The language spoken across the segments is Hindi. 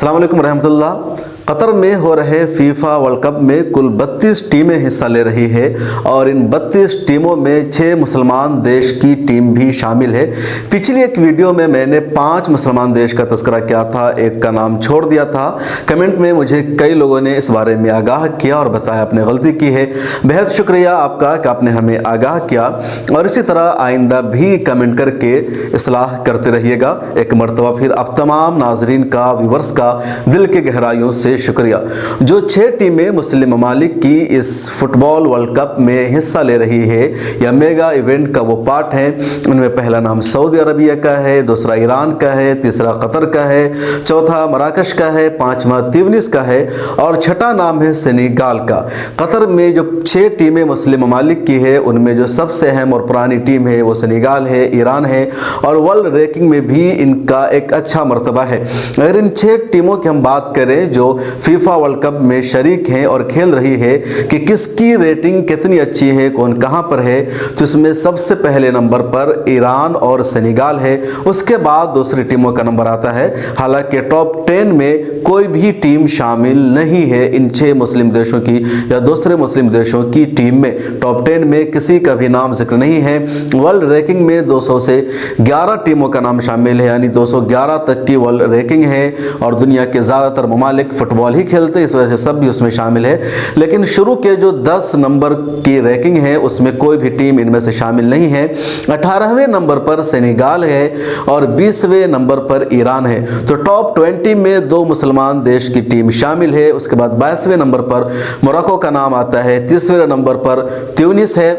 अस्सलाम वालेकुम रहमतुल्लाह। कतर में हो रहे फीफा वर्ल्ड कप में कुल 32 टीमें हिस्सा ले रही है और इन 32 टीमों में 6 मुसलमान देश की टीम भी शामिल है। पिछली एक वीडियो में मैंने 5 मुसलमान देश का तस्करा किया था, एक का नाम छोड़ दिया था। कमेंट में मुझे कई लोगों ने इस बारे में आगाह किया और बताया आपने गलती की है। बेहद शुक्रिया आपका कि आपने हमें आगाह किया और इसी तरह आइंदा भी कमेंट करके इस्लाह करते रहिएगा। एक मरतबा फिर आप तमाम नाजरीन का, व्यूवर्स का दिल के गहराइयों से शुक्रिया। जो 6 टीमें मुस्लिम ममालिक की इस फुटबॉल वर्ल्ड कप में हिस्सा ले रही है या मेगा इवेंट का वो पार्ट है, उनमें पहला नाम सऊदी अरबिया का है, दूसरा ईरान का है, तीसरा कतर का है, चौथा मराकश का है, पांचवा त्यूनिस का है और छठा नाम है सेनेगाल का। कतर में जो 6 टीमें मुस्लिम ममालिक की है उनमें जो सबसे अहम और पुरानी टीम है वो सेनेगाल है, ईरान है और वर्ल्ड रैंकिंग में भी इनका एक अच्छा मर्तबा है। अगर इन 6 टीमों की हम बात करें जो फीफा वर्ल्ड कप में शरीक हैं और खेल रही है कि किसकी रेटिंग कितनी अच्छी है, कौन कहां पर है, तो इसमें सबसे पहले नंबर पर ईरान और सेनेगाल है। उसके बाद दूसरी टीमों का नंबर आता है। हालांकि टॉप 10 में कोई भी टीम शामिल नहीं है इन 6 मुस्लिम देशों की या दूसरे मुस्लिम देशों की टीम में। टॉप 10 में किसी का भी नाम जिक्र नहीं है। वर्ल्ड रैंकिंग में 200 से 11 टीमों का नाम शामिल है, यानी 211 तक की वर्ल्ड रैंकिंग है और दुनिया के ज़्यादातर ममालिक फुटबॉल ही खेलते हैं, इस वजह से सब भी उसमें शामिल है। लेकिन शुरू के जो 10 नंबर की रैंकिंग है उसमें कोई भी टीम इनमें से शामिल नहीं है। 18वें नंबर पर सेनेगाल है और 20वें नंबर पर ईरान है। तो टॉप 20 में 2 मुसलमान देश की टीम शामिल है। उसके बाद 22वें नंबर पर मोरक्को का नाम आता है, 30वें नंबर पर त्यूनिस है,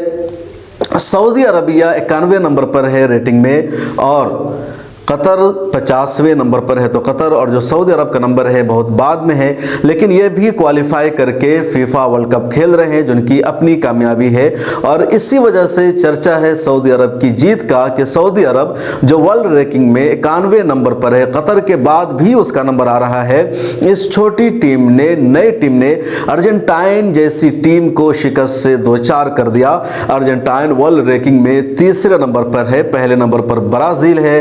सऊदी अरबिया 91वें नंबर पर है रेटिंग में और कतर 50वें नंबर पर है। तो कतर और जो सऊदी अरब का नंबर है बहुत बाद में है, लेकिन ये भी क्वालिफाई करके फीफा वर्ल्ड कप खेल रहे हैं, जिनकी अपनी कामयाबी है और इसी वजह से चर्चा है सऊदी अरब की जीत का कि सऊदी अरब जो वर्ल्ड रैंकिंग में 91वें नंबर पर है, कतर के बाद भी उसका नंबर आ रहा है। इस छोटी टीम ने, नई टीम ने अर्जेंटाइन जैसी टीम को शिकस्त से 2-4 कर दिया। अर्जेंटाइन वर्ल्ड रैंकिंग में 3रे नंबर पर है। पहले नंबर पर ब्राज़ील है,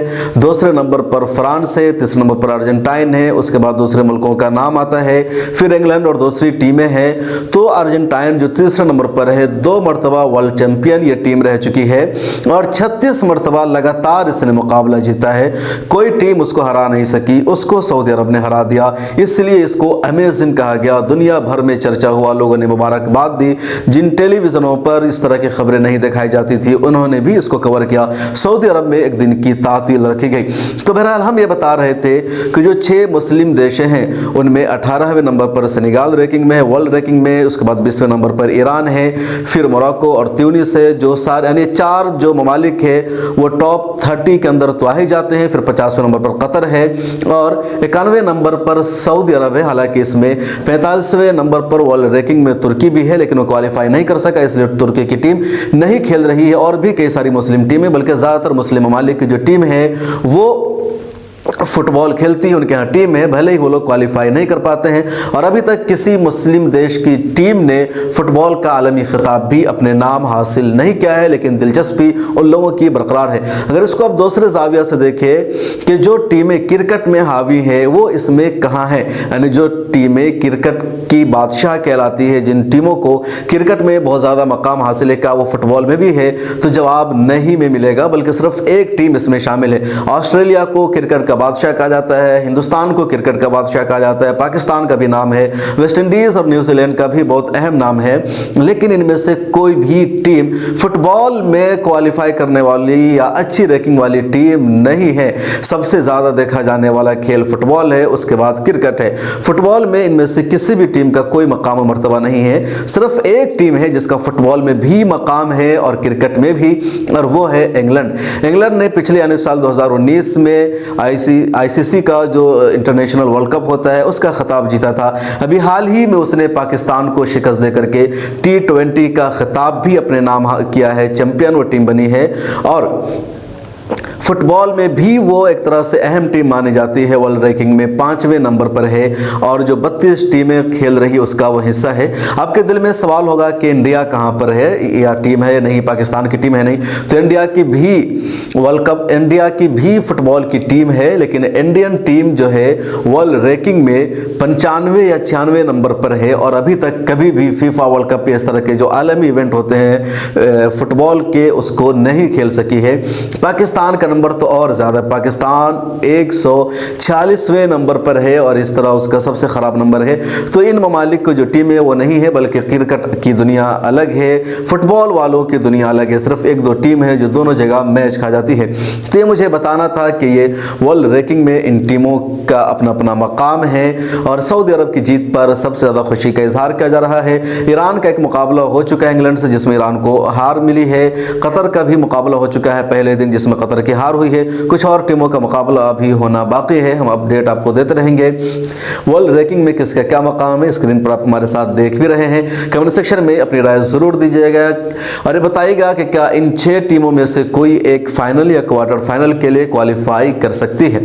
दूसरे नंबर पर फ्रांस है, तीसरे नंबर पर अर्जेंटाइन है, उसके बाद दूसरे मुल्कों का नाम आता है, फिर इंग्लैंड और दूसरी टीमें हैं। तो अर्जेंटाइन जो 3रे नंबर पर है 2 मरतबा वर्ल्ड चैंपियन ये टीम रह चुकी है और 36 मरतबा लगातार इसने मुकाबला जीता है। कोई टीम उसको हरा नहीं सकी, उसको सऊदी अरब ने हरा दिया, इसलिए इसको अमेजिंग कहा गया। दुनिया भर में चर्चा हुआ, लोगों ने मुबारकबाद दी। जिन टेलीविजनों पर इस तरह की खबरें नहीं दिखाई जाती थी उन्होंने भी इसको कवर किया। सऊदी अरब में एक दिन की तातील रखी गई। तो बहरहाल हम ये बता रहे थे कि जो 6 मुस्लिम देश हैं उनमें 18वें नंबर पर सेनेगाल रैंकिंग में है, वर्ल्ड रैंकिंग में। उसके बाद 20वें नंबर पर ईरान है, फिर मोरक्को और त्यूनिस है। जो सारे यानी 4 जो ममालिक है वो टॉप 30 के अंदर तो आ ही जाते हैं। फिर 50वें नंबर पर कतर है और 91वें नंबर पर सऊदी अरब है। हालांकि इसमें 45वें नंबर पर वर्ल्ड रैंकिंग में तुर्की भी है, लेकिन वो क्वालिफाई नहीं कर सका, इसलिए तुर्की की टीम नहीं खेल रही है। और भी कई सारी मुस्लिम टीमें, बल्कि ज़्यादातर मुस्लिम ममालिक की जो टीम है वो फुटबॉल खेलती है, उनके यहाँ टीम है, भले ही वो लोग क्वालिफाई नहीं कर पाते हैं। और अभी तक किसी मुस्लिम देश की टीम ने फुटबॉल का आलमी खिताब भी अपने नाम हासिल नहीं किया है, लेकिन दिलचस्पी उन लोगों की बरकरार है। अगर इसको आप दूसरे जाविया से देखें कि जो टीमें क्रिकेट में हावी है वो इसमें कहाँ है, यानी जो टीमें क्रिकेट की बादशाह कहलाती है, जिन टीमों को क्रिकेट में बहुत ज़्यादा मकाम हासिल है, क्या वो फुटबॉल में भी है? तो जवाब नहीं में मिलेगा, बल्कि सिर्फ एक टीम इसमें शामिल है। ऑस्ट्रेलिया को क्रिकेट का बादशाह कहा जाता है, हिंदुस्तान को क्रिकेट का बादशाह कहा जाता है, पाकिस्तान का भी नाम है, वेस्ट इंडीज और न्यूजीलैंड का भी बहुत अहम नाम है, लेकिन इनमें से कोई भी टीम फुटबॉल में क्वालिफाई करने वाली या अच्छी रैंकिंग वाली टीम नहीं है। सबसे ज़्यादा देखा जाने वाला खेल फुटबॉल है, उसके बाद क्रिकेट है। फुटबॉल में इनमें से किसी भी टीम का कोई मकाम और मर्तबा नहीं है। सिर्फ एक टीम है जिसका फुटबॉल में भी मकाम है और क्रिकेट में भी, और वो है इंग्लैंड। इंग्लैंड ने पिछले साल 2019 में आईसीसी का जो इंटरनेशनल वर्ल्ड कप होता है उसका खिताब जीता था। अभी हाल ही में उसने पाकिस्तान को शिकस्त दे करके T20 का खिताब भी अपने नाम किया है, चैंपियन वो टीम बनी है। और फुटबॉल में भी वो एक तरह से अहम टीम मानी जाती है। वर्ल्ड रैंकिंग में 5वें नंबर पर है और जो 32 टीमें खेल रही उसका वो हिस्सा है। आपके दिल में सवाल होगा कि इंडिया कहाँ पर है, या टीम है नहीं, पाकिस्तान की टीम है नहीं, तो इंडिया की भी वर्ल्ड कप, इंडिया की भी फुटबॉल की टीम है, लेकिन इंडियन टीम जो है वर्ल्ड रैंकिंग में 95 या 96 नंबर पर है और अभी तक कभी भी फीफा वर्ल्ड कप इस तरह के जो आलमी इवेंट होते हैं फुटबॉल के उसको नहीं खेल सकी है। पाकिस्तान का नंबर तो और ज़्यादा, पाकिस्तान 146वें नंबर पर है और इस तरह उसका सबसे ख़राब नंबर है। तो इन ममालिक को जो टीम है वो नहीं है, बल्कि क्रिकेट की दुनिया अलग है, फुटबॉल वालों की दुनिया अलग है। सिर्फ एक दो टीम है जो दोनों जगह मैच खा जाती है। तो ये मुझे बताना था कि ये वर्ल्ड रैंकिंग में इन टीमों का अपना अपना मकाम है और सऊदी अरब की जीत पर सबसे ज़्यादा खुशी का इजहार किया जा रहा है। ईरान का एक मुकाबला हो चुका है इंग्लैंड से, जिसमें ईरान को हार मिली है। कतर का भी मुकाबला हो चुका है पहले दिन, जिसमें कतर की हार हुई है। कुछ और टीमों का मुकाबला अभी होना बाकी है, हम अपडेट आपको देते रहेंगे। वर्ल्ड रैंकिंग में किसका क्या मकाम है स्क्रीन पर आप हमारे साथ देख भी रहे हैं। कमेंट सेक्शन में अपनी राय ज़रूर दीजिएगा और ये बताइएगा कि क्या इन 6 टीमों में से कोई एक फाइनल या क्वार्टर फाइनल के लिए क्वालिफाई कर सकती है।